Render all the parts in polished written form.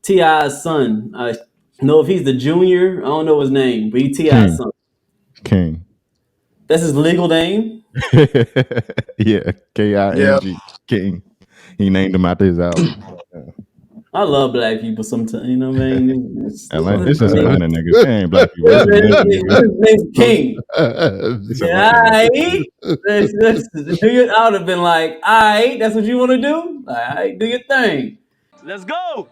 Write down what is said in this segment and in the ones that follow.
T.I.'s son. I know if he's the junior. I don't know his name, but he's T.I.'s King. son. King. That's his legal name. Yeah, Yeah. King. King. He named him after his album. I love black people sometimes. You know what I mean? Atlanta, His this is name, Atlanta niggas. They ain't black people. This is his Memphis name- niggas. his name's King. This Yeah, Atlanta niggas. aight. I would have been like, all right, that's what you want to do? All right, do your thing. Let's go.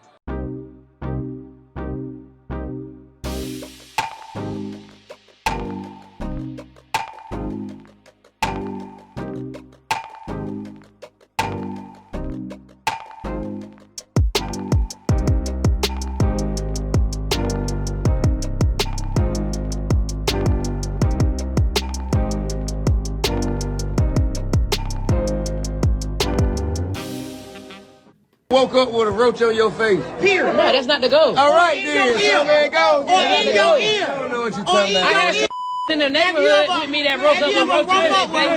Woke up with a roach on your face. No, that's not the goal. All right, then. So there it goes. Or in your ear. I don't know what you're talking about. I got some in the neighborhood with me that broke up with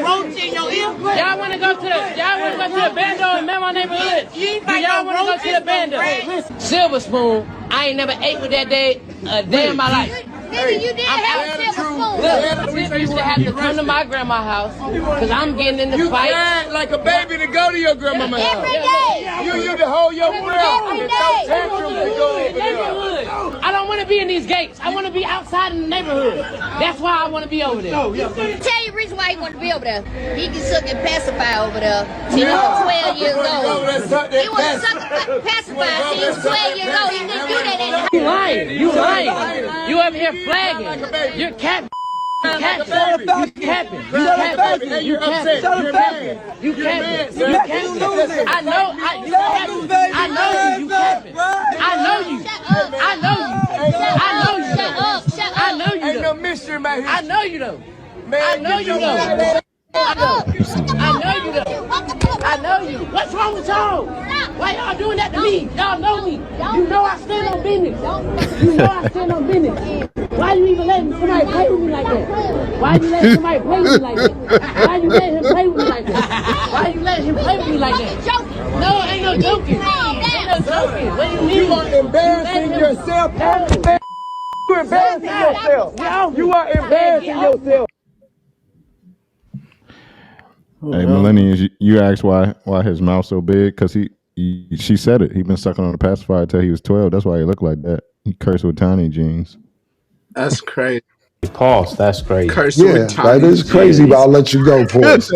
roach in your ear. Y'all want to go to the bando in my neighborhood? Do y'all want to go to the bando? Silver spoon. I ain't never ate with that day a day in my life. Nigga, you did have a silver spoon. Look, I used to have to come to my grandma's house because I'm getting in the You fight. cried like a baby to go to your grandmama's house. Every day. You used to hold your breath Every and day. throw tantrums to go over there. Neighborhood. I don't want to be in these gates. I want to be outside in the neighborhood. That's why I want to be over there. Tell you the reason why he want to be over there. He can suck and pacify over there. He was 12 years old. He was sucking pacify. He was 12 years old. He couldn't do that in the You lying. You lying. You over here flagging. You're capping. You capping. You're upset. You're mad. You capping. You capping. I know. I know you. You capping. I know you. I know you. I know you. Shut up. Shut up. I know you. Ain't no mystery about here. I know you though. Man, I know you though. Shut up. I know you though. I know you. What's wrong with y'all? Why y'all doing that to me? Y'all know me. You know I stand on business. You know I stand on business. Why you even letting somebody play with me like that? Why you letting somebody play with me like that? Why you letting him play with me like that? Why you letting him play with me like that? No, ain't no joking. Ain't no joking. What do you mean? You are embarrassing yourself. You're embarrassing yourself. You are embarrassing yourself. Hey, Millennials, you asked why his mouth so big? Because she said it. He been sucking on the pacifier until he was 12. That's why he looked like that. He cursed with tiny jeans. That's crazy. Pause. That's crazy. Cursing Yeah, with tiny that is crazy, but I'll let you go, She Pause.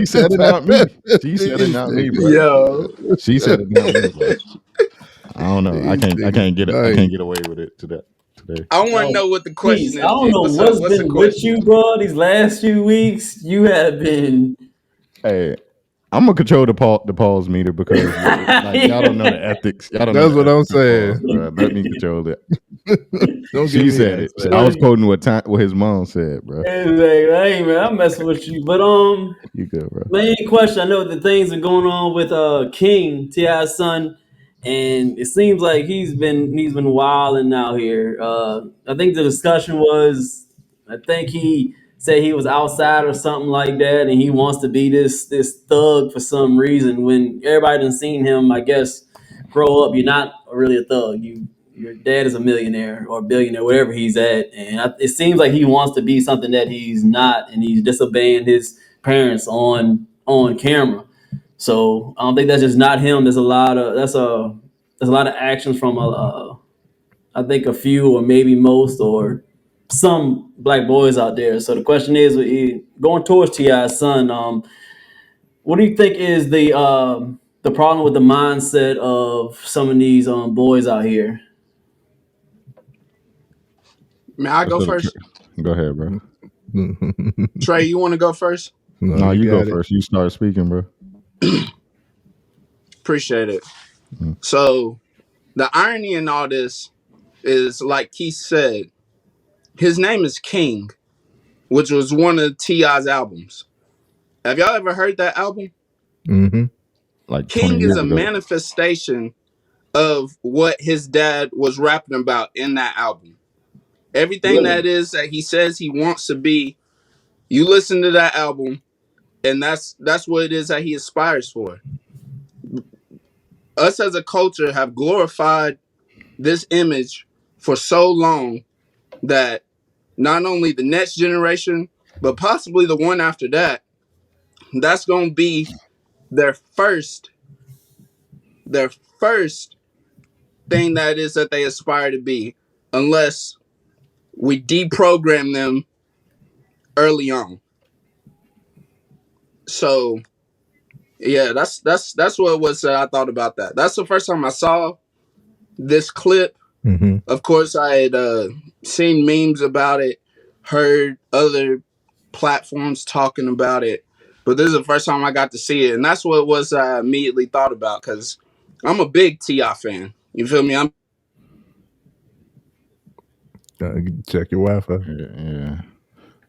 said it, not me. She said it, not me, bro. Yo. She said it, not me, bro. I don't know. I can't get it. I can't get away with it today. I want to know what the question Peace. is. I don't G. know What's what's up? What's the been with question? you, bro. These last few weeks, you have been. Hey, I'm gonna control the pause meter because y'all don't know the ethics. Y'all don't That's know the what I'm ethics of saying. pause, bro. Let me control it. Don't She give me said that. it. I was quoting what his mom said, bro. Hey, man, I'm messing with you. But You good, bro? main question. I know that things are going on with King T.I.'s son, and it seems like he's been wilding out here. I think the discussion was, I think he said he was outside or something like that, and he wants to be this thug for some reason. When everybody done seen him, I guess, grow up, you're not really a thug. Your dad is a millionaire or billionaire, wherever he's at, and it seems like he wants to be something that he's not, and he's disobeying his parents on camera. So I don't think that's just not him. There's a lot of actions from I think a few or maybe most or some black boys out there. So the question is, going towards T.I.'s son, what do you think is the problem with the mindset of some of these boys out here? May I go first? Go ahead, bro. Trey, you want to go first? No, you go got it. first. You start speaking, bro. Appreciate it. So the irony in all this is, like Keith said, his name is King, which was one of T.I.'s albums. Have y'all ever heard that album? Mm-hmm. Like 20 King is years a ago. manifestation of what his dad was rapping about in that album. Everything that is that he says he wants to be, you listen to that album, and that's what it is that he aspires for. Us as a culture have glorified this image for so long that not only the next generation, but possibly the one after that, that's going to be their first, their first thing that is that they aspire to be, unless we deprogram them early on. So yeah, that's what it was that I thought about that. That's the first time I saw this clip. Mm-hmm. Of course, I had seen memes about it, heard other platforms talking about it, but this is the first time I got to see it, and that's what it was I immediately thought about because I'm a big Ti fan. You feel me? I'm Check your Wi-Fi. Yeah.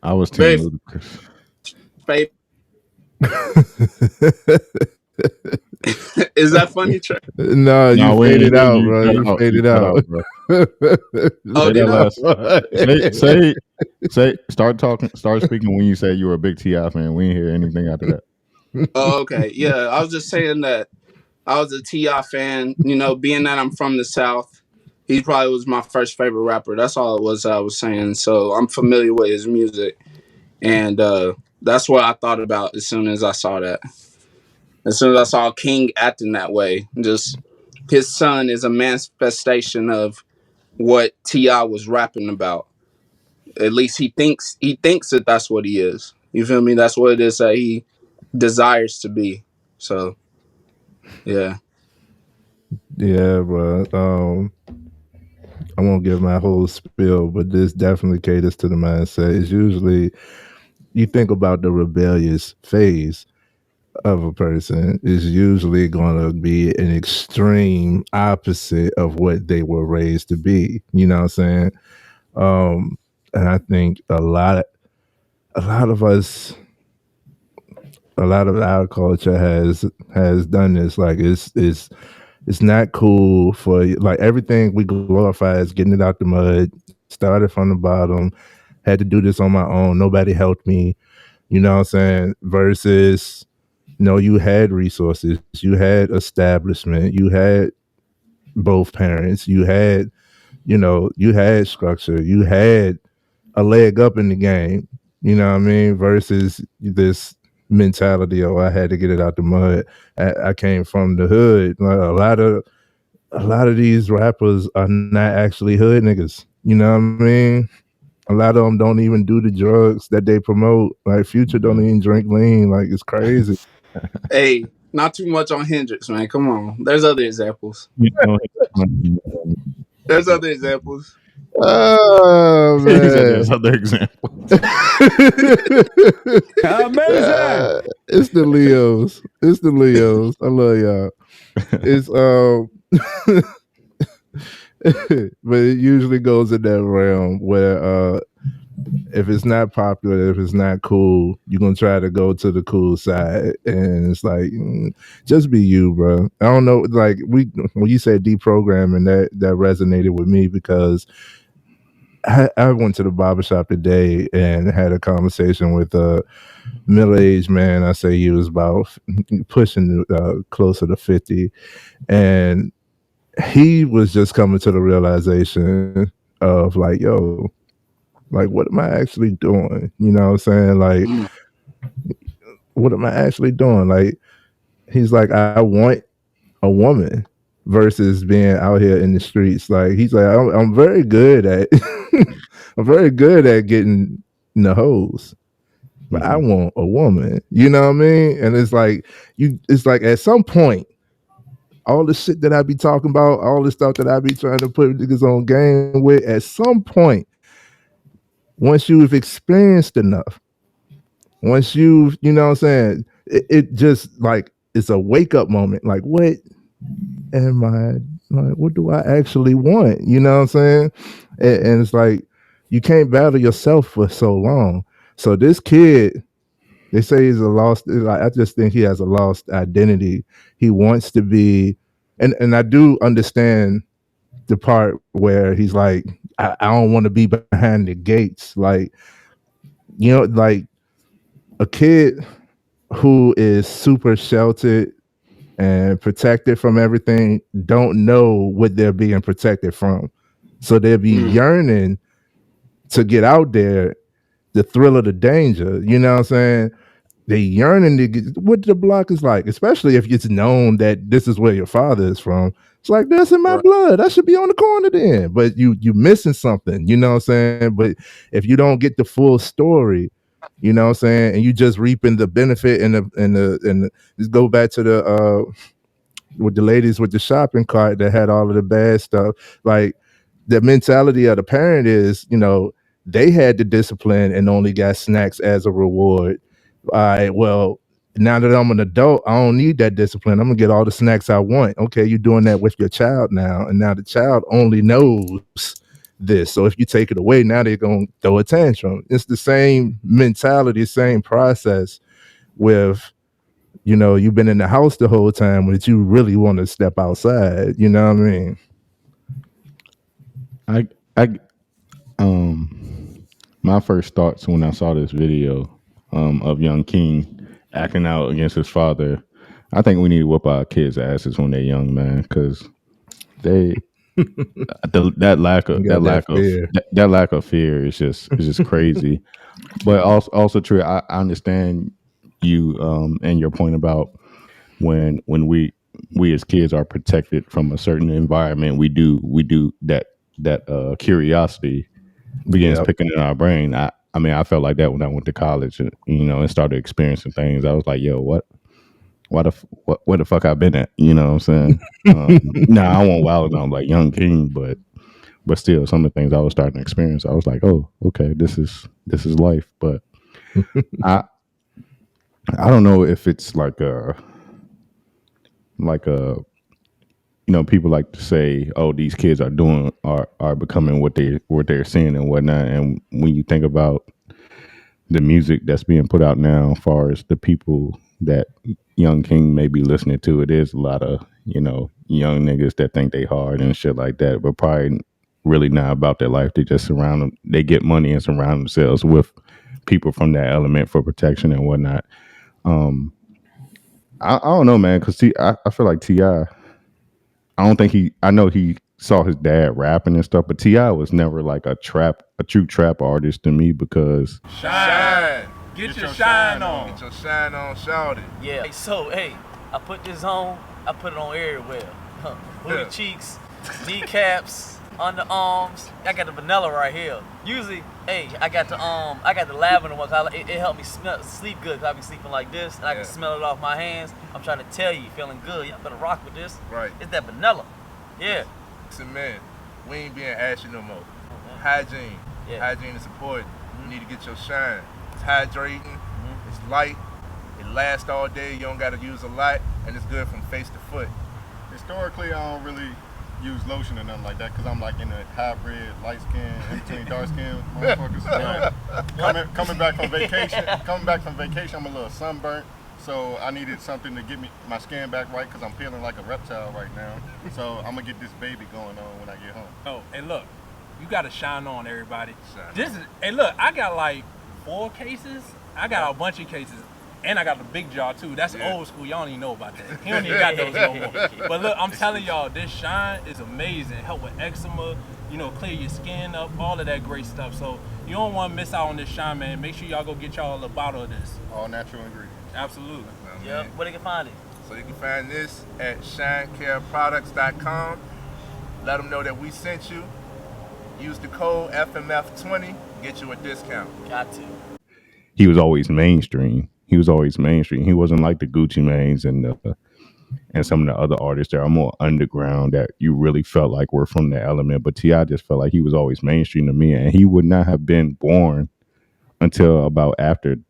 I was Team very Ludacris. favorite. Is that funny, Trey? No, No, you we ain't faded hear out, you. bro. Cut You out. faded You cut out. out, bro. Oh, Say did that I? last. Say. Start talking. Start speaking when you say you were a big Ti fan. We didn't hear anything after that. Oh, okay. Yeah, I was just saying that I was a Ti fan. You know, being that I'm from the South, he probably was my first favorite rapper. That's all it was I was saying. So I'm familiar with his music, and that's what I thought about as soon as I saw that. As soon as I saw King acting that way, just his son is a manifestation of what Ti was rapping about. At least he thinks that that's what he is. You feel me? That's what it is that he desires to be. So yeah. Yeah, bro. I won't give my whole spiel, but this definitely caters to the mindset. It's usually you think about the rebellious phase of a person is usually going to be an extreme opposite of what they were raised to be. You know what I'm saying? And I think a lot of us, a lot of our culture has done this. Like it's not cool for like everything we glorify is getting it out the mud. Started from the bottom, had to do this on my own. Nobody helped me. You know what I'm saying? Versus, no, you had resources, you had establishment, you had both parents, you had, you had structure, you had a leg up in the game. You know what I mean? Versus this mentality, oh, I had to get it out the mud. I came from the hood. Like, a lot of these rappers are not actually hood niggas. You know what I mean? A lot of them don't even do the drugs that they promote. Like Future don't even drink lean. Like it's crazy. Hey, not too much on Hendrix, man. Come on. There's other examples. You know, There's other examples. Oh he said man. there's other examples. It's the Leos. It's the Leos. I love y'all. It's but it usually goes in that realm where if it's not popular, if it's not cool, you're gonna try to go to the cool side, and it's like just be you, bro. I don't know, like when you said deprogramming, that resonated with me because I went to the barbershop today and had a conversation with a middle-aged man. I say he was about pushing closer to 50, and he was just coming to the realization of like, yo, like, what am I actually doing? You know what I'm saying? Like, Mm. what am I actually doing? Like, he's like, I want a woman versus being out here in the streets. Like, he's like, I'm very good at, I'm very good at getting the hoes, but I want a woman. You know what I mean? And it's like at some point, all the shit that I be talking about, all the stuff that I be trying to put niggas on game with, at some point, once you've experienced enough, once you know what I'm saying, it just like it's a wake up moment. Like, what am I like? What do I actually want? You know what I'm saying? And it's like you can't battle yourself for so long. So this kid, they say he's a lost. Like, I just think he has a lost identity. He wants to be, and I do understand the part where he's like, I don't want to be behind the gates. Like, like a kid who is super sheltered and protected from everything don't know what they're being protected from. So they'll be yearning to get out there, the thrill of the danger. You know what I'm saying? They yearning to get what the block is like, especially if it's known that this is where your father is from. It's like that's in my blood. I should be on the corner then. But you missing something, you know what I'm saying? But if you don't get the full story, you know what I'm saying, and you just reaping the benefit and just go back to the with the ladies with the shopping cart that had all of the bad stuff. Like the mentality of the parent is, they had the discipline and only got snacks as a reward. All right, well, now that I'm an adult, I don't need that discipline. I'm gonna get all the snacks I want. Okay, you're doing that with your child now, and now the child only knows this. So if you take it away, now they're gonna throw a tantrum. It's the same mentality, same process with you've been in the house the whole time, but you really want to step outside. You know what I mean? I my first thoughts when I saw this video of young King acting out against his father, I think we need to whoop our kids' asses when they're young, man, because they that lack of that lack of fear is just crazy. But also true. I understand you and your point about when we as kids are protected from a certain environment, we do that curiosity begins picking in our brain. I mean, I felt like that when I went to college and and started experiencing things. I was like, yo, what where the fuck I been at? You know what I'm saying? Nah, I won't wild out like young King, but still some of the things I was starting to experience, I was like, oh, okay, this is life. But I don't know if it's like a people like to say, oh, these kids are becoming what they're seeing and whatnot. And when you think about the music that's being put out now, as far as the people that young King may be listening to, it is a lot of young niggas that think they hard and shit like that, but probably really not about their life. They just surround them, they get money and surround themselves with people from that element for protection and whatnot. I don't know, man, because I feel like T.I., I don't think I know he saw his dad rapping and stuff, but T.I. was never like a true trap artist to me because shine. Get your shine on. Get your shine on, shout it. Yeah. So, hey, I put this on, I put it on everywhere. Booty cheeks, kneecaps, underarms. I got the vanilla right here. Usually, hey, I got the lavender ones. It helped me sleep good, because I be sleeping like this, and I can smell it off my hands. I'm trying to tell you, feeling good. You better rock with this. Right. It's that vanilla. Yeah. Listen, man, we ain't being ashy no more. Hygiene. Yeah. Hygiene is important. You need to get your shine. It's hydrating. It's light. It lasts all day. You don't got to use a lot, and it's good from face to foot. Historically, I don't really use lotion or nothing like that because I'm like in a hybrid, light skin, in between dark skin motherfuckers. Coming back from vacation, I'm a little sunburnt, so I needed something to get my skin back right because I'm feeling like a reptile right now. So I'm gonna get this baby going on when I get home. Oh, and look, you gotta shine on, everybody. Hey, look, I got like 4 cases. I got a bunch of cases. And I got the big jar too. That's old school. Y'all don't even know about that. He don't even got those no more. But look, I'm telling y'all, this shine is amazing. Help with eczema, clear your skin up, all of that great stuff. So you don't want to miss out on this shine, man. Make sure y'all go get y'all a bottle of this. All natural ingredients. Absolutely. Yep. Where they can find it? So you can find this at shinecareproducts.com. Let them know that we sent you. Use the code FMF20, get you a discount. Got to. He was always mainstream. He wasn't like the Gucci Manes and some of the other artists that are more underground that you really felt like were from the element. But T.I. just felt like he was always mainstream to me, and he would not have been born until about probably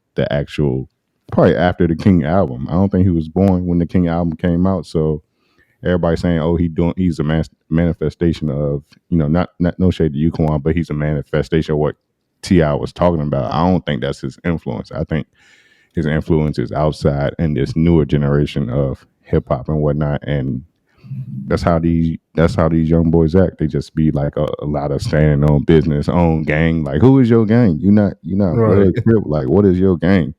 after the King album. I don't think he was born when the King album came out. So everybody saying, "Oh, he's a manifestation of not no shade to you, Kwan, but he's a manifestation of what T.I. was talking about." I don't think that's his influence. I think his influence is outside in this newer generation of hip hop and whatnot, and that's how these young boys act. They just be like a lot of standing on business, own gang. Like, who is your gang? You're not right. Like, what is your gang?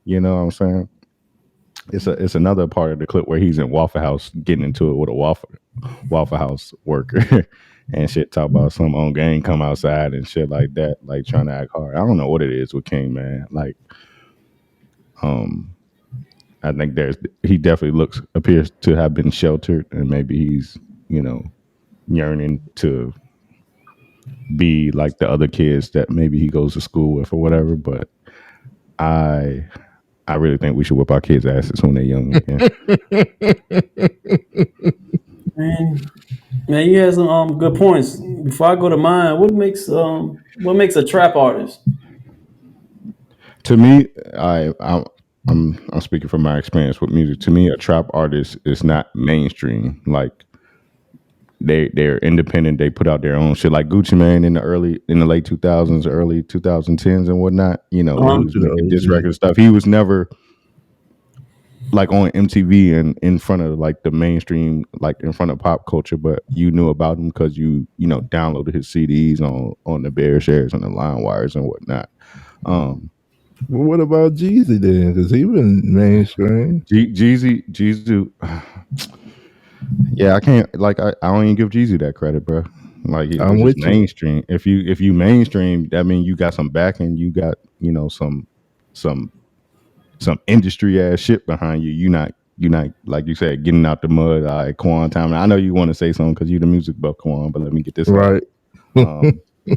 You know what I'm saying? it's another part of the clip where he's in Waffle House getting into it with a Waffle House worker and shit. Talk about some on gang come outside and shit like that, like trying to act hard. I don't know what it is with King, man. Like, I think he definitely appears to have been sheltered, and maybe he's yearning to be like the other kids that maybe he goes to school with or whatever. But I really think we should whip our kids' asses when they're young again. Man, you had some good points. Before I go to mine, what makes a trap artist? To me, I'm speaking from my experience with music. To me, a trap artist is not mainstream. Like they're independent. They put out their own shit. Like Gucci Mane in the late 2000s, early 2010s, and whatnot. He was making this record stuff. He was never like on MTV and in front of like the mainstream, like in front of pop culture, but you knew about him because you downloaded his CDs on the Bear Shares and the Line Wires and whatnot. Well, what about Jeezy then? Because he been mainstream. Jeezy, yeah, I can't I don't even give Jeezy that credit, bro. Like I'm it's with just mainstream. If you mainstream, that means you got some backing, you got some industry ass shit behind you. You're not like you said, getting out the mud. All right, Quan time. I know you want to say something because you're the music buff, Quan, but let me get this right.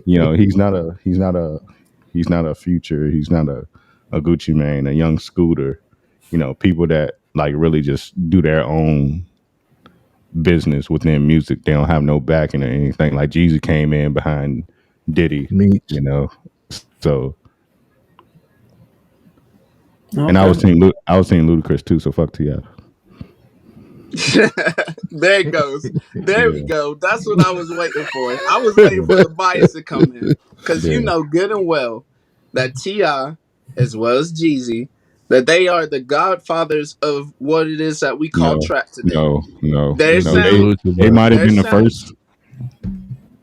He's not a Future. He's not a Gucci Mane, a Young Scooter. People that like really just do their own business within music. They don't have no backing or anything. Like Jeezy came in behind Diddy. Meech. So. Okay. And I was seeing Ludacris too. So fuck T.I. There it goes. There we go. That's what I was waiting for. I was waiting for the bias to come in because you know good and well that T.I. as well as Jeezy, that they are the godfathers of what it is that we call trap today. No. Their sound, They might have been the first.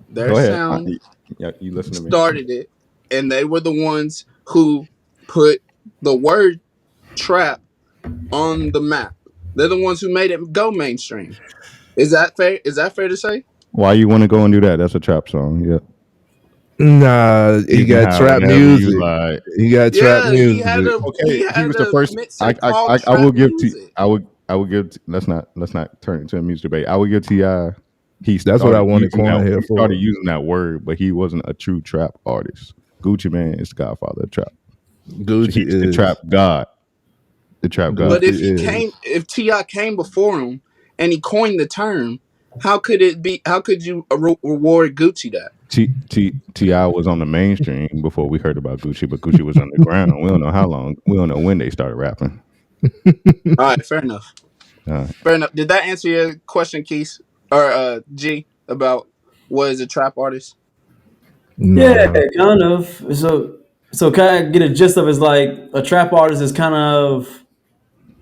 Their sound you listen to me. started it, and they were the ones who put the word trap on the map. They're the ones who made it go mainstream. Is that fair? Is that fair to say? Why you want to go and do that? That's a trap song. Yeah. Nah, he got trap music. He got trap music. He was the first. I will give I would give. Let's not turn it into a music debate. I would give T.I. That's what I wanted Quan here for. He started using that word, but he wasn't a true trap artist. Gucci Mane is the godfather of trap. Gucci is the trap god. The trap god. But if T.I. came before him and he coined the term, how could it be? How could you reward Gucci that? T.I. was on the mainstream before we heard about Gucci, but Gucci was underground. We don't know how long. We don't know when they started rapping. All right, fair enough. Fair enough. Did that answer your question, Keith or G, about what is a trap artist? No. Yeah, kind of. So can I get a gist of it? Is like a trap artist is kind of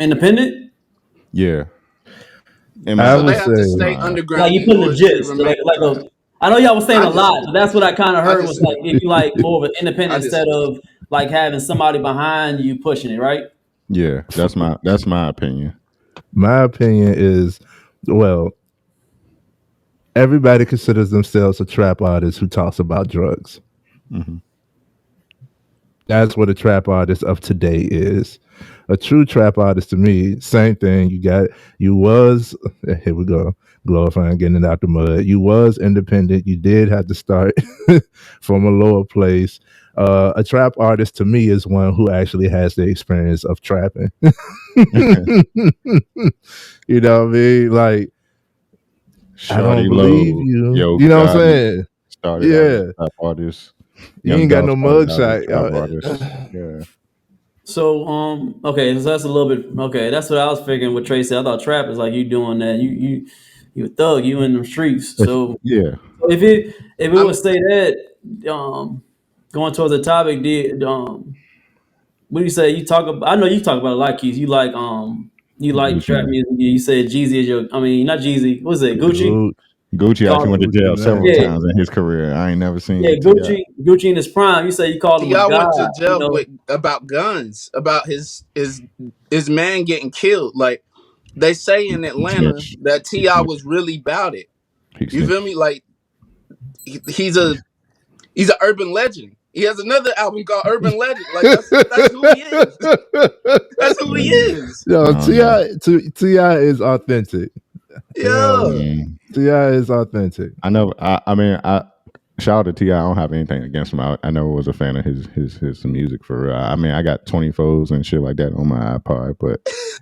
independent? Yeah. So they have to stay underground. Like you put in the gist. I know y'all was saying a lot, but that's what I kind of heard was like if you like more of an independent instead of like having somebody behind you pushing it, right? Yeah, that's my opinion. My opinion is, well, everybody considers themselves a trap artist who talks about drugs. Mm-hmm. That's what a trap artist of today is. A true trap artist to me, same thing. You was, here we go, glorifying getting it out the mud. You was independent. You did have to start from a lower place. A trap artist to me is one who actually has the experience of trapping. You know what I mean? Like, I don't believe you. You know what I'm saying? Started as a trap artist. You ain't got no mugshot. Yeah. So okay, so that's a little bit okay. That's what I was figuring with Tracy. I thought trap is like you doing that. You a thug. You in the streets. So yeah. If it would say that going towards the topic, what do you say? You talk about. I know you talk about a lot, Keith. You like trap music. You said Jeezy is your. I mean, not Jeezy. What was it? Gucci. Gucci actually went to jail several times in his career. I ain't never seen. Yeah, Gucci in his prime. You say you called him a god. Went to jail with about guns, about his man getting killed. Like they say in He Atlanta snitched. that He Ti snitched. was really about it. He You feel me? snitched. Like he's an urban legend. He has another album called Urban Legend. Like that's who he is. That's who he Mm, is. I Yo, don't know. Ti is authentic. You know, Yeah. Mm, Ti is authentic. I know. I mean, I shout out to Ti. I don't have anything against him. I never was a fan of his music for real. I mean, I got 24s and shit like that on my iPod, but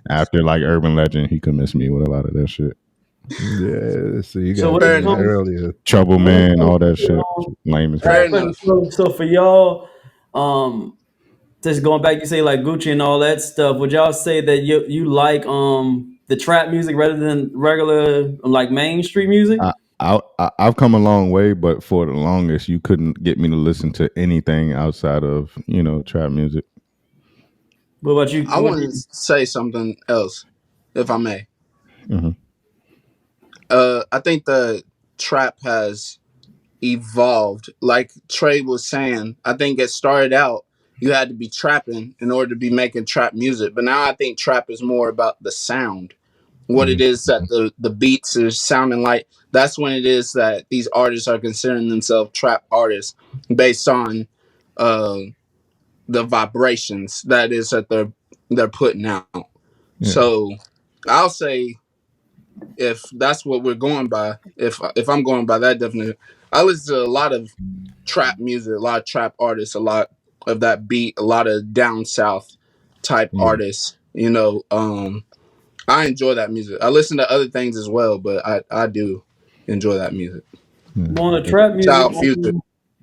after like Urban Legend, he could miss me with a lot of that shit. Yeah, so you So got to when get it Fair in enough. comes, earlier. Trouble when it Man, comes all that to shit, lame as Fair hell. trap, enough. so for y'all, um, just going back, you say like Gucci and all that stuff. Would y'all say that you like the trap music rather than regular like mainstream music? I've come a long way, but for the longest, you couldn't get me to listen to anything outside of trap music. What about you? I What want to you? say something else, if I may. Hmm. I think the trap has evolved. Like Trey was saying, I think it started out you had to be trapping in order to be making trap music, but now I think trap is more about the sound. What it Hmm. is that the beats are sounding like. That's when it is that these artists are considering themselves trap artists based on uh, the vibrations that is that they're putting out. Yeah. So I'll say if that's what we're going by, if I'm going by that definition, I listen to a lot of trap music, a lot of trap artists, a lot of that beat, a lot of down south type Yeah. artists. I enjoy that music. I listen to other things as well, but I do enjoy that music. On the Yeah. trap Shout music, out Future.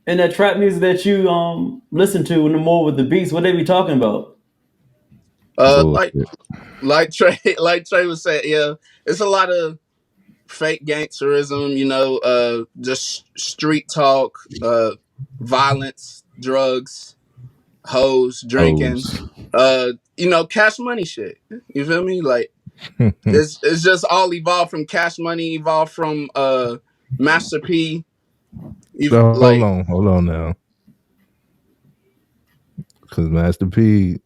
and that trap music that you listen to, and the more with the beats, what they be talking about? Uh, like Bullshit. like Trey like Trey was saying, yeah, it's a lot of fake gangsterism. Just street talk, violence, drugs, hoes, drinking, Hoes. cash money shit. You feel me? Like it's just all evolved from Cash Money, evolved from Master P. You So like hold on now, because Master P,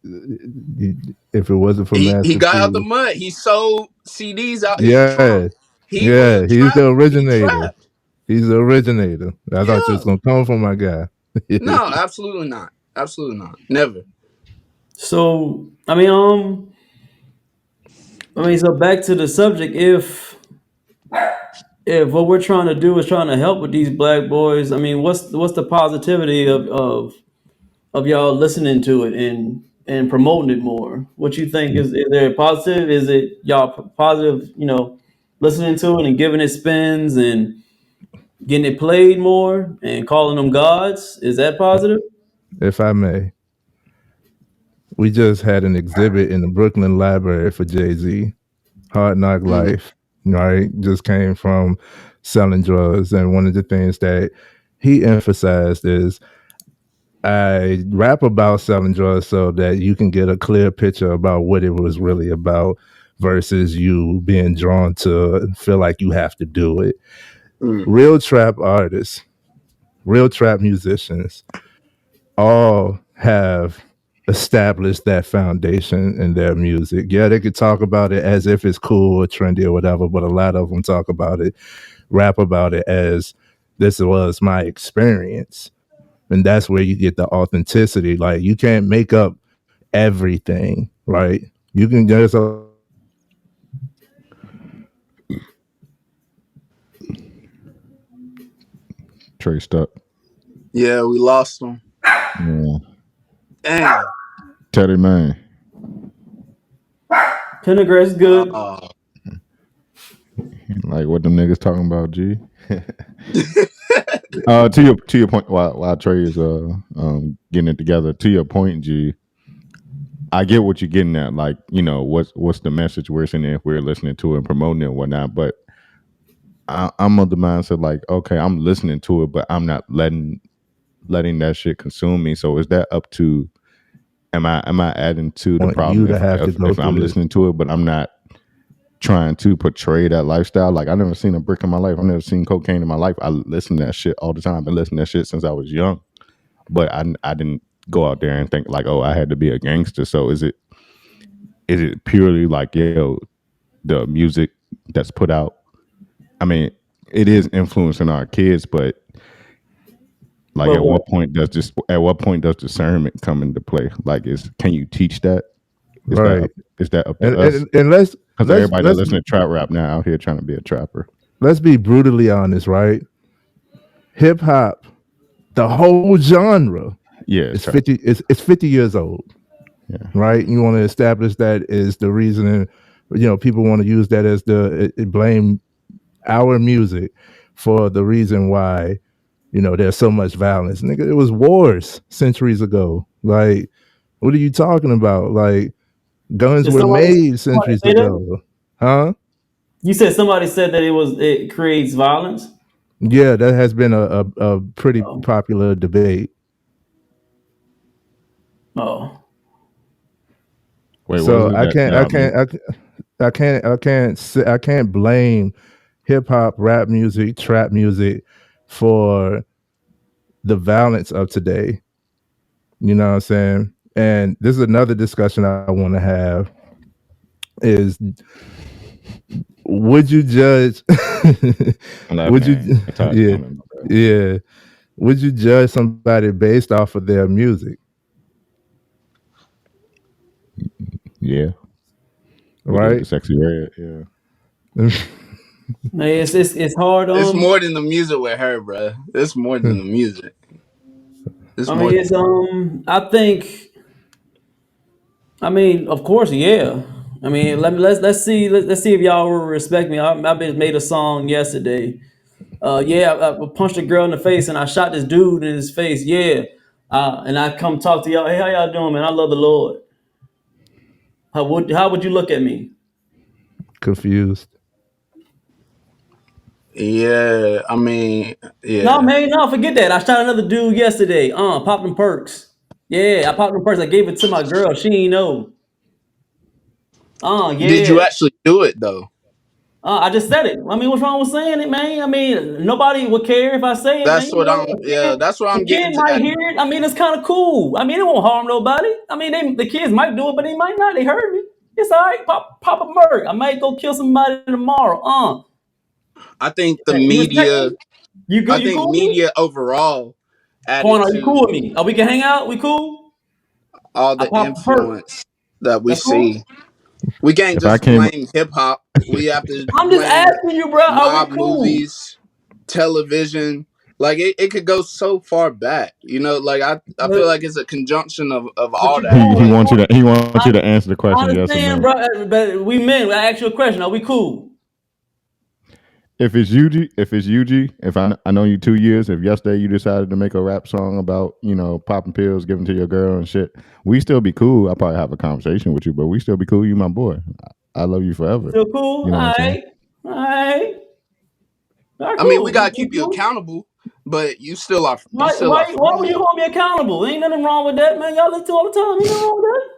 if it wasn't for he Master got out the P, mud. He sold CDs out his yeah, trunk. He yeah, really he's the trapped. He originator. trapped. He's the originator. I thought you was Yeah. gonna come from my guy. No, absolutely not. Absolutely not. Never. So so back to the subject. If what we're trying to do is trying to help with these black boys, I mean, what's the positivity of y'all listening to it and promoting it more? What you think is there positive? Is it y'all positive? Listening to it and giving it spins and getting it played more and calling them gods. Is that positive? If I may, we just had an exhibit in the Brooklyn Library for Jay Z, Hard Knock Mm, Life. Right, just came from selling drugs, and one of the things that he emphasized is I rap about selling drugs so that you can get a clear picture about what it was really about versus you being drawn to feel like you have to do it. mm, Real trap artists, real trap musicians all have established that foundation in their music. Yeah, they could talk about it as if it's cool or trendy or whatever, but a lot of them talk about it, rap about it as this was my experience. And that's where you get the authenticity. Like you can't make up everything, right? You can there's a Trey stuck. yeah, we lost him. Yeah. Dang. Teddy man. Pendergrass is good. Uh, Like what them niggas talking about, G. To your point, while Trey is getting it together, to your point, G, I get what you're getting at. Like, what's the message we're sending if we're listening to it and promoting it and whatnot. But I'm of the mindset like, okay, I'm listening to it, but I'm not letting that shit consume me. So is that up to am I adding to the want problem you to have to go if I'm through this. listening to it, but I'm not trying to portray that lifestyle? Like I never seen a brick in my life. I've never seen cocaine in my life. I listen to that shit all the time. I've been listening to that shit since I was young. But I didn't go out there and think like, oh, I had to be a gangster. So is it purely like, yo, the music that's put out? I mean, it is influencing our kids, but like But what? at what point does discernment come into play? Like, can you teach that? Right. Is that up to And us? and let's Because let's everybody that let's listens to trap rap now out here trying to be a trapper. let's be brutally honest, right? Hip hop, the whole genre, Yeah, is 50 years old. Yeah. Right? You want to establish that is the reason, people want to use that as blame our music for the reason why, there's so much violence. Nigga, it was wars centuries ago. Like, what are you talking about? Like, guns Did were made somebody centuries say that? ago. Huh? You said somebody said that it creates violence. Yeah, that has been a pretty Oh. popular debate. Oh. Wait, what was So it I that can't, I album? can't, I can't blame hip hop, rap music, trap music for the violence of today. You know what I'm saying? And this is another discussion I want to have is, would you judge would you yeah would you judge somebody based off of their music? Yeah. Right? The Sexy Red, yeah. Man, it's hard. It's more than the music with her, bro. It's more than the music. I mean, of course, yeah. I mean, let's see if y'all will respect me. I made a song yesterday. I punched a girl in the face and I shot this dude in his face. Yeah, and I come talk to y'all. Hey, how y'all doing, man? I love the Lord. How would you look at me? Confused. Yeah, I mean, yeah. No, man, no, forget that. I shot another dude yesterday. Popped them perks. Yeah, I popped them perks. I gave it to my girl. She ain't know. Yeah. Did you actually do it though? I just said it. I mean, what's wrong with saying it, man? I mean, nobody would care if I say it, man. That's what I'm The kid getting to. might hear it. I mean, it's kind of cool. I mean, it won't harm nobody. I mean, the kids might do it, but they might not. They heard me. It's all right. Pop a merc. I might go kill somebody tomorrow. I think the You respect media. me? You good? I You think cool with me? media overall Point, added are you cool with to me? We can hang out? We cool? all I the pop a perk. influence that we That's cool. see. We can't If I just came, blame hip hop. We have to I'm just blame asking you, bro. Are we mob cool? movies, television. Like it could go so far back. Like I feel But, like it's a conjunction of but all you that. he cool. But wants you to answer the I question yes or understand, no. bro. But we men. I ask you a question. Are we cool? If it's UG, if I know you 2 years, if yesterday you decided to make a rap song about, popping pills, giving to your girl and shit, we still be cool. I'll probably have a conversation with you, but we still be cool. You my boy. I love you forever. Still cool? You know All what I'm saying? right. All right. All right, I mean, we cool. gotta We keep you cool. accountable. But you still are Why would friends. you hold me accountable? Ain't nothing wrong with that, man. Y'all listen to all the time. Ain't nothing wrong with that.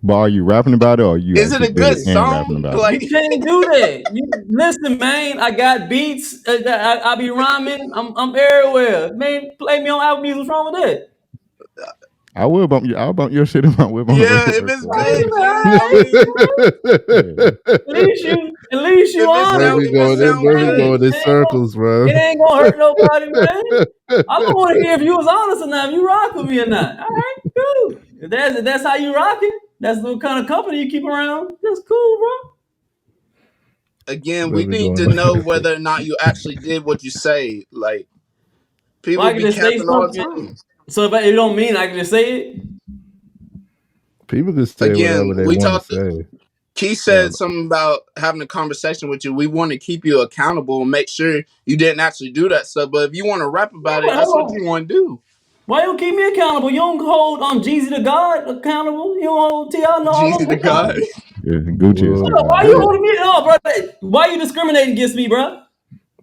But are you rapping about it or are you Is it actually a good dead and rapping song? about it? You can't do that. You listen, man. I got beats. I be rhyming. I'm everywhere, man. Play me on Apple Music. What's wrong with that? I'll bump your shit in my whip on the way Yeah, to if work. it's Hey, good, man, G. I hey, mean, at least you There we honest. if it go. There sound we Hey, go. good, In circles, bro. it ain't gonna hurt nobody, man. I don't want to hear if you was honest or not. If you rock with me or not. All right, cool. If that's how you rocking, that's the kind of company you keep around. That's cool, bro. again, There we we need go. to know whether or not you actually did what you say. Like Well, people I can be just say capping all the something. time. So if it don't mean I can just say it. People can say whatever Again, they we want to talked. say. Keith said something about having a conversation with you. We want to keep you accountable and make sure you didn't actually do that stuff. But if you want to rap Yeah, about it, but that's what hold you on. want to do. Why you don't keep me accountable? You don't hold Jeezy the God accountable. You don't hold T.I. and all Jesus them to God. accountable. Yeah, Gucci is Well, the Why God. you this, holding me? No, bro. Why you discriminating against me, bro?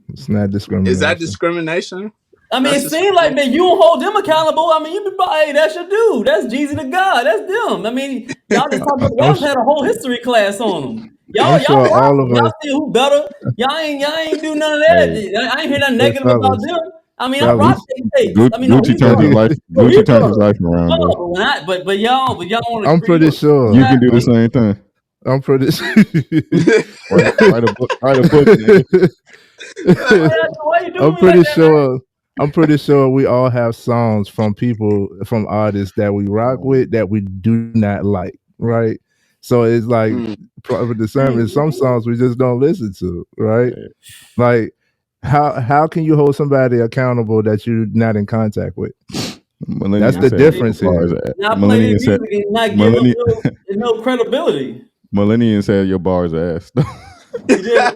it's not Is that discrimination. discrimination? I mean, That's it seems like, man, discrimination. you don't hold them accountable. I mean, you be, hey, that's your dude. That's Jeezy the God. That's them. I mean, y'all just talked about, I'm, y'all just had a whole history class on them. I'm Y'all sure rock all them. of Y'all us, see who better. Y'all ain't do none of Hey, that. I ain't hear nothing hey negative about fellas, them. I mean, I Bro, we rock their tapes. I mean, no, Gucci he turned his does. life. No, he Gucci turned his does. life around, No, bro. but y'all want to I'm agree. pretty sure. You can do the same thing. I'm pretty sure. Write a book. Write a book, nigga. Why you doing I'm me like pretty that, man? sure. I'm pretty sure we all have songs from artists that we rock with that we do not like, right? So it's like the same as some songs we just don't listen to, right? Like how can you hold somebody accountable that you're not in contact with? That's the difference here. Not play their music and not give them no credibility. Millennium said your bars ass. You did.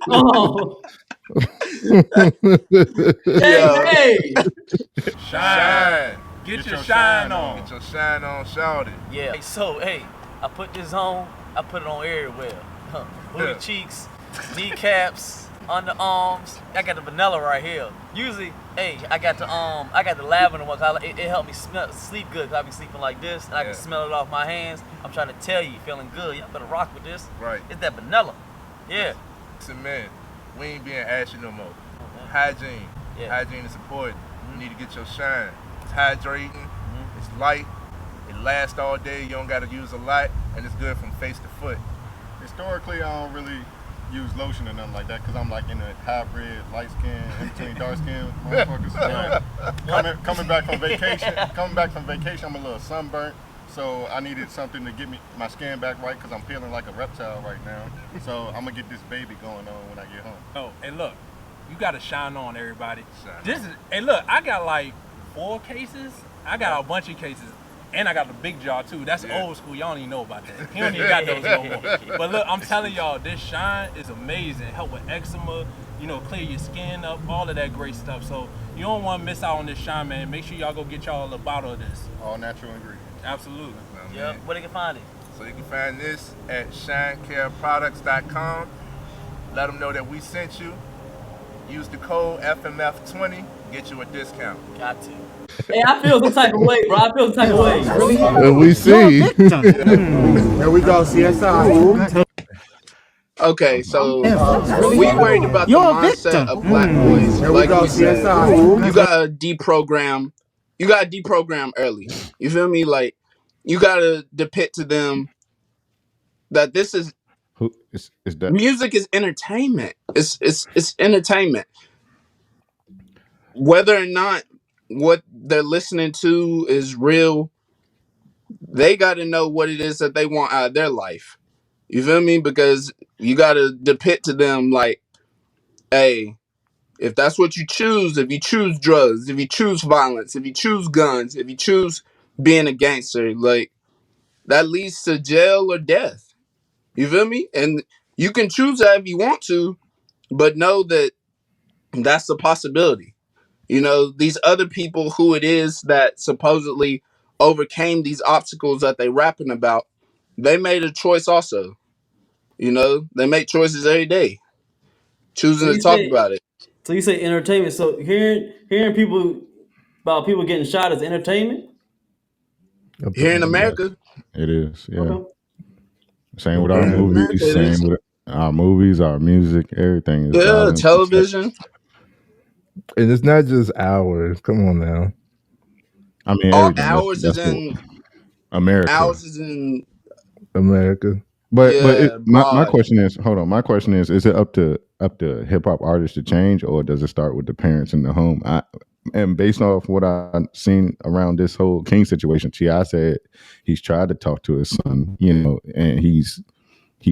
Oh. Hey. Shine. Get your shine on. Get your shine on, shout it. Yeah. So hey, I put this on. I put it on everywhere. Booty cheeks, kneecaps, underarms. I got the vanilla right here. Usually, hey, I got the lavender one. It helped me sleep good. Cause I be sleeping like this, and I can smell it off my hands. I'm trying to tell you, feeling good. Y'all better rock with this. Right. It's that vanilla. Yeah. Listen, man, we ain't being ashy no more. Hygiene. Yeah. Hygiene is important. You need to get your shine. It's hydrating. It's light. It lasts all day. You don't got to use a lot, and it's good from face to foot. Historically, I don't really use lotion or nothing like that because I'm like in a hybrid, light skin, in between dark skin motherfuckers. Coming back from vacation, I'm a little sunburnt. So I needed something to get my skin back right because I'm feeling like a reptile right now. So I'm gonna get this baby going on when I get home. Oh, and look, you gotta shine on, everybody. Hey, look, I got like 4 cases. I got a bunch of cases. And I got the big jar too. That's old school. Y'all don't even know about that. He don't even got those no more. But look, I'm telling y'all, this shine is amazing. Help with eczema, clear your skin up, all of that great stuff. So you don't want to miss out on this shine, man. Make sure y'all go get y'all a bottle of this. All natural ingredients. Absolutely. Yep. Where they can find it? So you can find this at shinecareproducts.com. Let them know that we sent you. Use the code FMF20, get you a discount. Got to. Hey, I feel some type of way, bro. I feel some type of way. We see. Here we go, CSI. Okay, so we worried about the mindset of black boys. Here we go, CSI. You gotta deprogram. You gotta deprogram early. You feel me? Like you gotta depict to them that this is that music is entertainment. It's entertainment. Whether or not what they're listening to is real, they got to know what it is that they want out of their life. You feel me? Because you got to depict to them like, hey, if that's what you choose, if you choose drugs, if you choose violence, if you choose guns, if you choose being a gangster, like that leads to jail or death. You feel me? And you can choose that if you want to, but know that that's a possibility. These other people who it is that supposedly overcame these obstacles that they rapping about, they made a choice also. They make choices every day, choosing to talk about it. So you say entertainment. So hearing people about people getting shot is entertainment? Here in America. It is, yeah. Okay. Same with our movies, same with our movies, our music, everything is violent. Television. And it's not just ours. Come on now. I mean, ours is in America. Ours is in America. But my question is, hold on. My question is it up to hip hop artists to change, or does it start with the parents in the home? And based off what I've seen around this whole King situation, T.I. said he's tried to talk to his son, and he's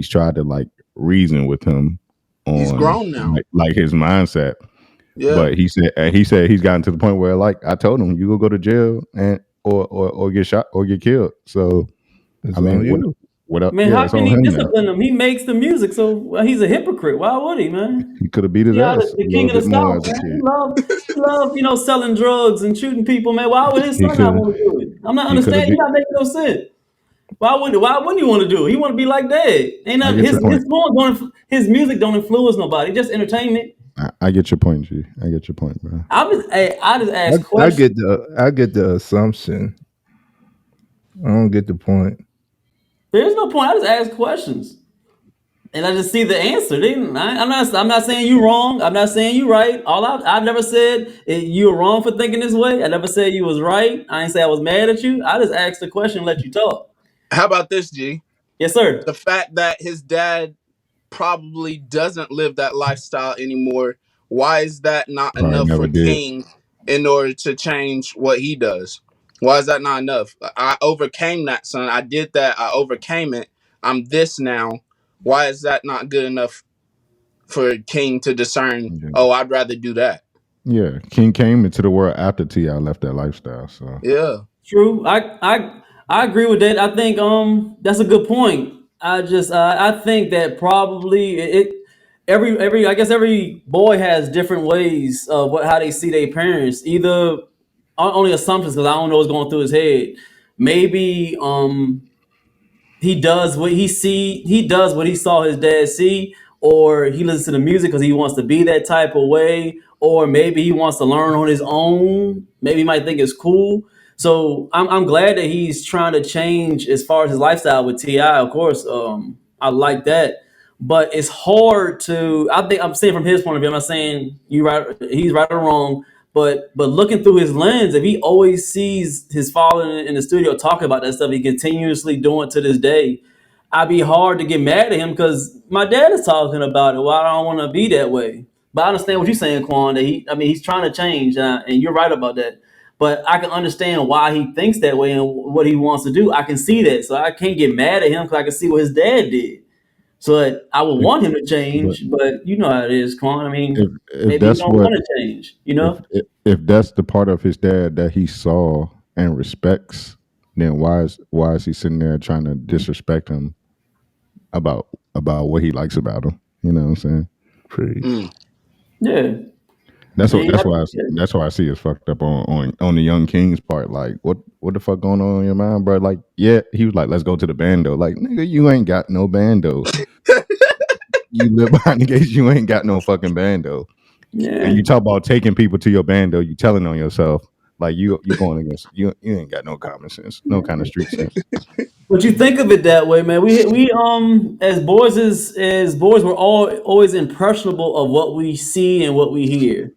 tried to like reason with him on he's grown now, like his mindset. Yeah. But he said he's gotten to the point where like I told him, you go to jail and or get shot or get killed. So it's what up? Man, how can he discipline him? He makes the music, so he's a hypocrite. Why would he, man? He could have beat his ass. The king of the South, man. He love, selling drugs and shooting people, man. Why would his son not want to do it? I'm not understanding. He's not making no sense. Why wouldn't he want to do it? He want to be like Dad. Ain't nothing. His music don't influence nobody. Just entertainment. I get your point, G. I get your point, bro. I just ask questions. I get the assumption. I don't get the point. There's no point. I just ask questions. And I just see the answer. Didn't I? I'm not saying you wrong. I'm not saying you right. I never said you were wrong for thinking this way. I never said you was right. I didn't say I was mad at you. I just asked the question and let you talk. How about this, G? Yes, sir. The fact that his dad probably doesn't live that lifestyle anymore. Why is that not Probably enough never for did. King in order to change what he does? Why is that not enough? I overcame that, son. I did that. I overcame it. I'm this now. Why is that not good enough for King to discern? Yeah. Oh, I'd rather do that. Yeah, King came into the world after T.I. left that lifestyle. So Yeah, True. I agree with that. I think that's a good point. I think that probably every I guess every boy has different ways of how they see their parents. Either only assumptions because I don't know what's going through his head. Maybe he does what he does what he saw his dad see, or he listens to the music because he wants to be that type of way, or maybe he wants to learn on his own. Maybe he might think it's cool. So I'm glad that he's trying to change as far as his lifestyle with Ti. Of course, I like that, but it's hard to. I think I'm saying from his point of view. I'm not saying you right. He's right or wrong. But looking through his lens, if he always sees his father in the studio talking about that stuff, he continuously doing to this day, I'd be hard to get mad at him because my dad is talking about it. Well, I don't want to be that way. But I understand what you're saying, Quan. That he's trying to change, and you're right about that. But I can understand why he thinks that way and what he wants to do. I can see that, so I can't get mad at him because I can see what his dad did. So I would if want him to but change, but you know how it is, Quan. I if mean, if maybe he that's don't what want to change. You know. if that's the part of his dad that he saw and respects, then why is he sitting there trying to disrespect him about what he likes about him? You know what I'm saying? Preach. mm, Yeah. That's what And yeah. that's why I see it's fucked up on the young King's part. Like, what the fuck going on in your mind, bro? Like, yeah, he was like, let's go to the bando. Like, nigga, you ain't got no bando. You live behind the gates. You ain't got no fucking bando. And Yeah. you talk about taking people to your bando. You telling on yourself. Like you going against you ain't got no common sense, no kind of street sense. But you think of it that way, man. We as boys we're all always impressionable of what we see and what we hear.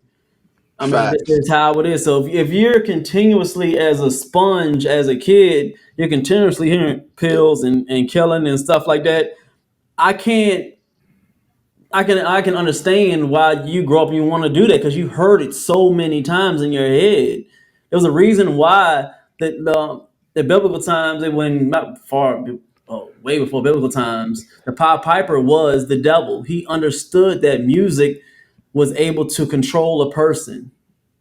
I mean, this facts. is how it is. So if you're continuously as a sponge as a kid, you're continuously hearing pills and killing and stuff like that. I can't I can understand why you grow up and you want to do that because you heard it so many times in your head. There was a reason why the biblical times and when not far way before biblical times, the Pied Piper was the devil. He understood that music was able to control a person.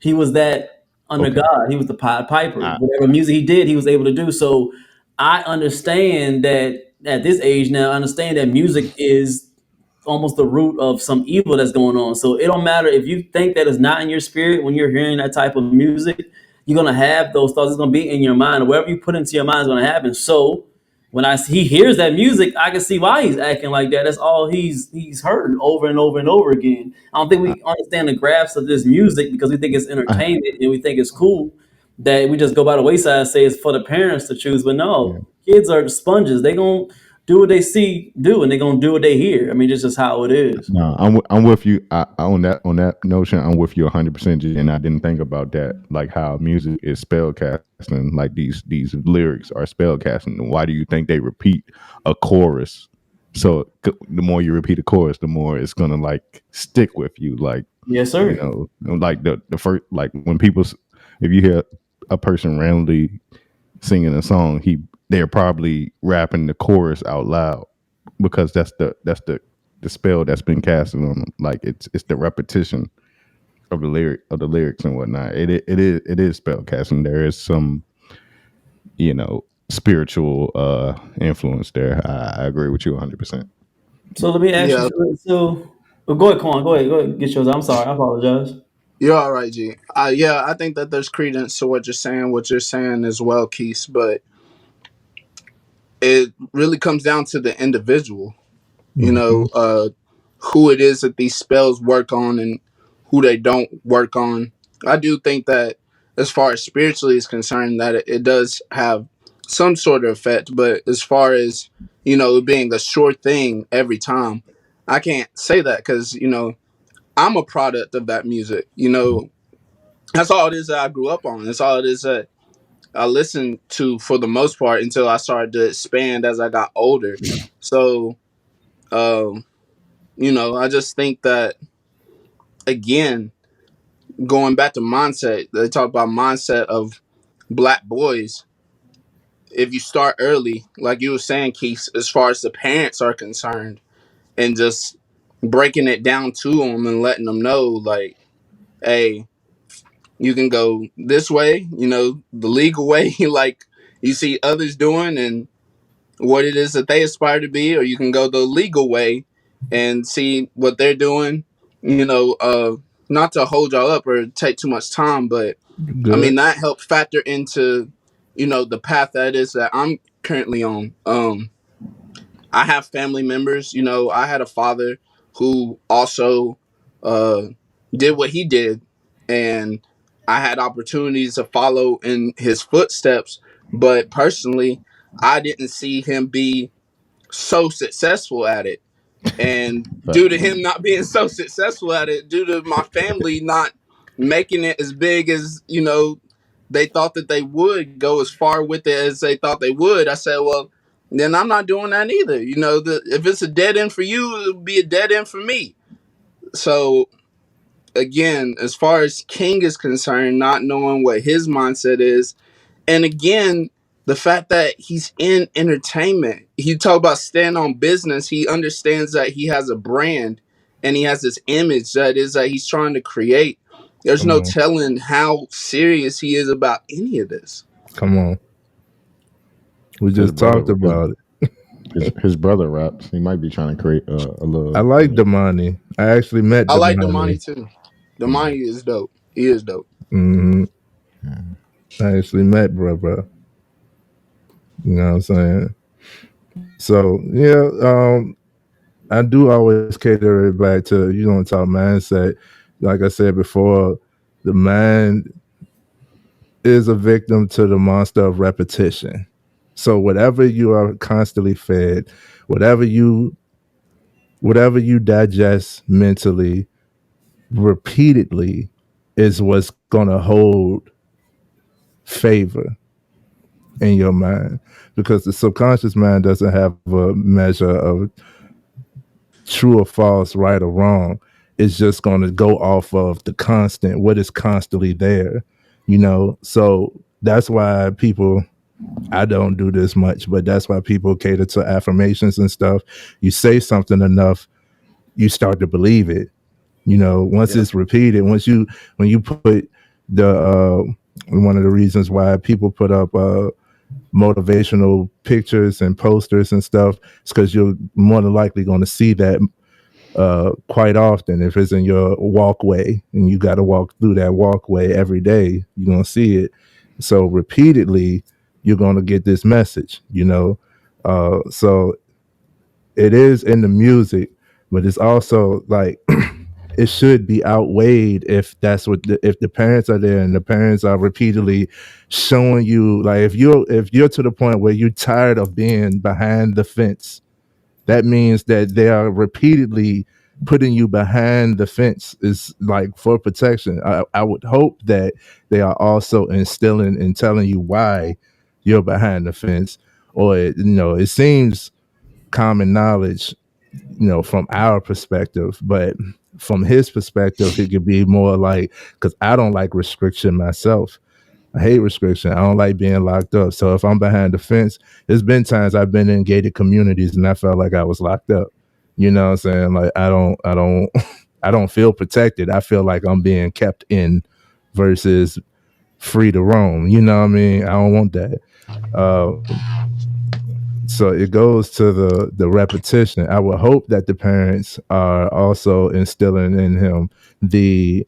He was that under Okay. God. He was the Pied Piper. I, Whatever music he did, he was able to do. So I understand that at this age now, I understand that music is almost the root of some evil that's going on. So it don't matter if you think that is not in your spirit when you're hearing that type of music, you're gonna have those thoughts. It's gonna be in your mind. Whatever you put into your mind is gonna happen. So when he hears that music, I can see why he's acting like that. That's all he's heard over and over and over again. I don't think I, we understand the graphs of this music because we think it's I entertainment and we think it's cool. That we just go by the wayside and say it's for the parents to choose. But yeah. no, kids are sponges. They gonna do what they see do, and they're gonna do what they hear. I mean, it's just how it is. No, I'm with you. On that notion. I'm with you 100%. And I didn't think about that, like how music is spell casting. Like these lyrics are spell casting. And why do you think they repeat a chorus? So the more you repeat a chorus, the more it's gonna like stick with you. Like Yes, you sir. know, like the first, like when people, if you hear a person randomly singing a song, they're probably rapping the chorus out loud because that's the spell that's been casted on them. Like it's the repetition of the lyrics and whatnot. It is spell casting. There is some spiritual influence there. I agree with you 100%. So let me ask you. Yeah, Go ahead, Quan. Go ahead. Get yours. I'm sorry. I apologize. you're all right, G. Yeah, I think that there's credence to what you're saying as well, Keith. But it really comes down to the individual. You Hmm. know, who it is that these spells work on and who they don't work on. I do think that as far as spiritually is concerned, that it does have some sort of effect. But as far as it being a sure thing every time. I can't say that because I'm a product of that music. That's all it is that I grew up on. That's all it is that I listened to for the most part until I started to expand as I got older. So, um, I just think that again, going back to mindset, they talk about mindset of black boys. If you start early, like you were saying, Keith, as far as the parents are concerned, and just breaking it down to them and letting them know, like, hey, you can go this way, the legal way, like you see others doing, and what it is that they aspire to be, or you can go the legal way and see what they're doing. Not to hold y'all up or take too much time, but I mean Good. that helped factor into, the path that is that I'm currently on. I have family members. I had a father who also uh, did what he did, and I had opportunities to follow in his footsteps. But personally, I didn't see him be so successful at it. And due to him not being so successful at it, due to my family not making it as big as, they thought that they would go as far with it as they thought they would, I said, well, then I'm not doing that either. If it's a dead end for you, it'll be a dead end for me. So again, as far as King is concerned, not knowing what his mindset is, and again, the fact that he's in entertainment, he talk about stand on business. He understands that he has a brand and he has this image that he's trying to create. There's Come no on. telling how serious he is about any of this. Come on. We His just brother, talked about it. his brother raps. He might be trying to create a I little. like Damani. I actually met I like Damani. Damani too. Damani is dope. He is dope. Hmm. I actually met bruh. You know what I'm saying? So yeah, I do always cater it back to talk mindset. Like I said before, the mind is a victim to the monster of repetition. So whatever you are constantly fed, whatever you whatever you digest mentally repeatedly is what's gonna hold favor in your mind, because the subconscious mind doesn't have a measure of true or false, right or wrong. It's just going to go off of the constant, what is constantly there, So that's why people, I don't do this much, but that's why people cater to affirmations and stuff. You say something enough, you start to believe it. Once Yep. it's repeated, when you put the one of the reasons why people put up motivational pictures and posters and stuff, it's because you're more than likely going to see that quite often. If it's in your walkway and you got to walk through that walkway every day, you're going to see it. So repeatedly, you're going to get this message. So it is in the music, but it's also like it should be outweighed if that's if the parents are there and the parents are repeatedly showing you, like, if you're to the point where you're tired of being behind the fence, that means that they are repeatedly putting you behind the fence, is like for protection. I would hope that they are also instilling and telling you why you're behind the fence, or it seems common knowledge, from our perspective, but from his perspective, it could be more like, because I don't like restriction myself. I hate restriction. I don't like being locked up. So if I'm behind the fence, there's been times I've been in gated communities and I felt like I was locked up. You know what I'm saying? Like I don't I don't feel protected. I feel like I'm being kept in versus free to roam. You know what I mean? I don't want that. Uh, so it goes to the repetition. I would hope that the parents are also instilling in him the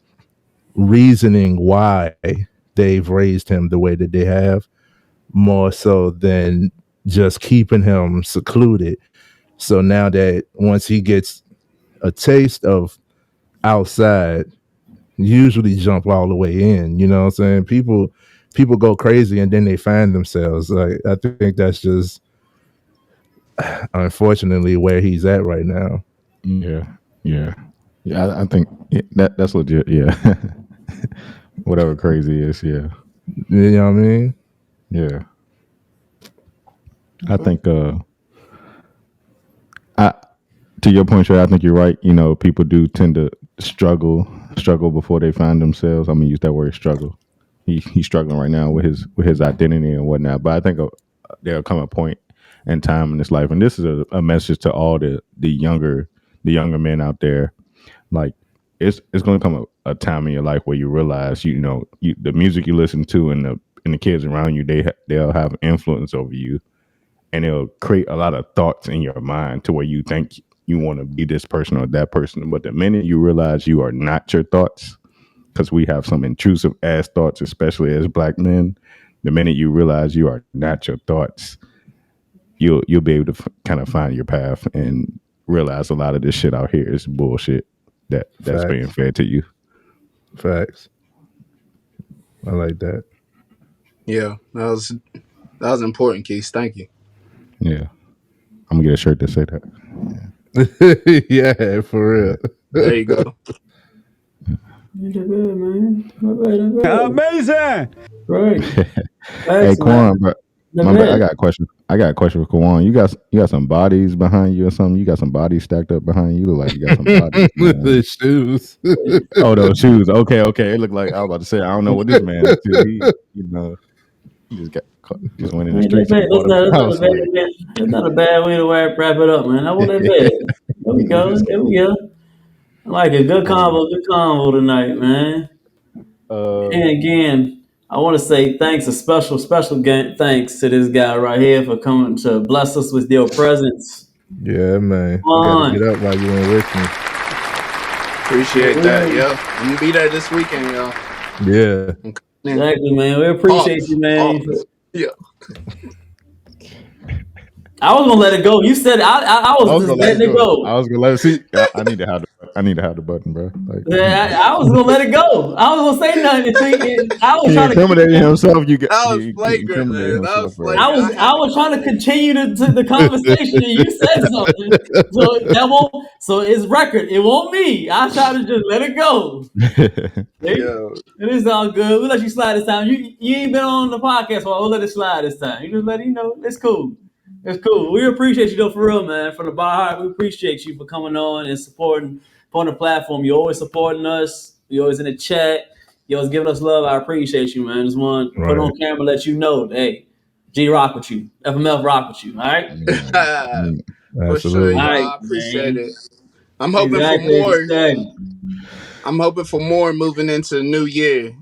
reasoning why they've raised him the way that they have, more so than just keeping him secluded. So now that once he gets a taste of outside, usually jump all the way in. You know what I'm saying? People go crazy and then they find themselves. Like, I think that's just unfortunately where he's at right now. Yeah. I think that's legit. Yeah. Whatever crazy is. Yeah. You know what I mean? Yeah. I think. I to your point, Trey, I think you're right. You know, people do tend to struggle before they find themselves. I'm gonna use that word struggle. He's struggling right now with his identity and whatnot. But I think there'll come a point in time in his life, and this is a message to all the younger men out there. Like it's going to come a time in your life where you realize the music you listen to and the kids around you they'll have influence over you, and it'll create a lot of thoughts in your mind to where you think you want to be this person or that person. But the minute you realize you are not your thoughts, because we have some intrusive ass thoughts, especially as black men, the minute you realize you are not your thoughts, you'll be able to kind of find your path and realize a lot of this shit out here is bullshit that's being fed to you. Facts. I like that. Yeah, that was important, Keith. Thank you. Yeah. I'm gonna get a shirt that say that. Yeah, for real. There you go. Amazing. Right. Hey, Quan, bro. I got a question. I got a question for Kawan. You got some bodies behind you or something? You got some bodies stacked up behind you? You look like you got some bodies. The shoes. Oh, those shoes. Okay. It looked like I was about to say. I don't know what this man is. He just went in the streets and bought a house. That's not a bad way to wrap it up, man. I want that bad. There we go. I like it. Good convo tonight, man. And again, I want to say thanks, a special thanks to this guy right here for coming to bless us with your presence. Yeah, man. I got to get up while you ain't with me. Appreciate that, yo. I'm gonna be there this weekend, y'all. Yeah. Exactly, man. We appreciate you, man. Yeah. I was gonna let it go. You said I was just letting it go. I was gonna let it see. I need to have the button, bro. Like, I was gonna let it go. I was gonna say nothing. I was trying to incriminate himself. That was flagrant, man. That was flagrant. I was trying to continue the conversation, and you said something. So it's record. It won't me. I try to just let it go. It is all good. We'll let you slide this time. You ain't been on the podcast, so we'll let it slide this time. You just let it, it's cool. It's cool. We appreciate you though, for real, man. From the bottom of our heart, we appreciate you for coming on and supporting on the platform. You're always supporting us. You're always in the chat. You're always giving us love. I appreciate you, man. Just want to put it on camera, let you know, hey, G rock with you. FMF rock with you. All right. For sure, y'all. I appreciate it. I'm hoping for more. I'm hoping for more moving into the new year.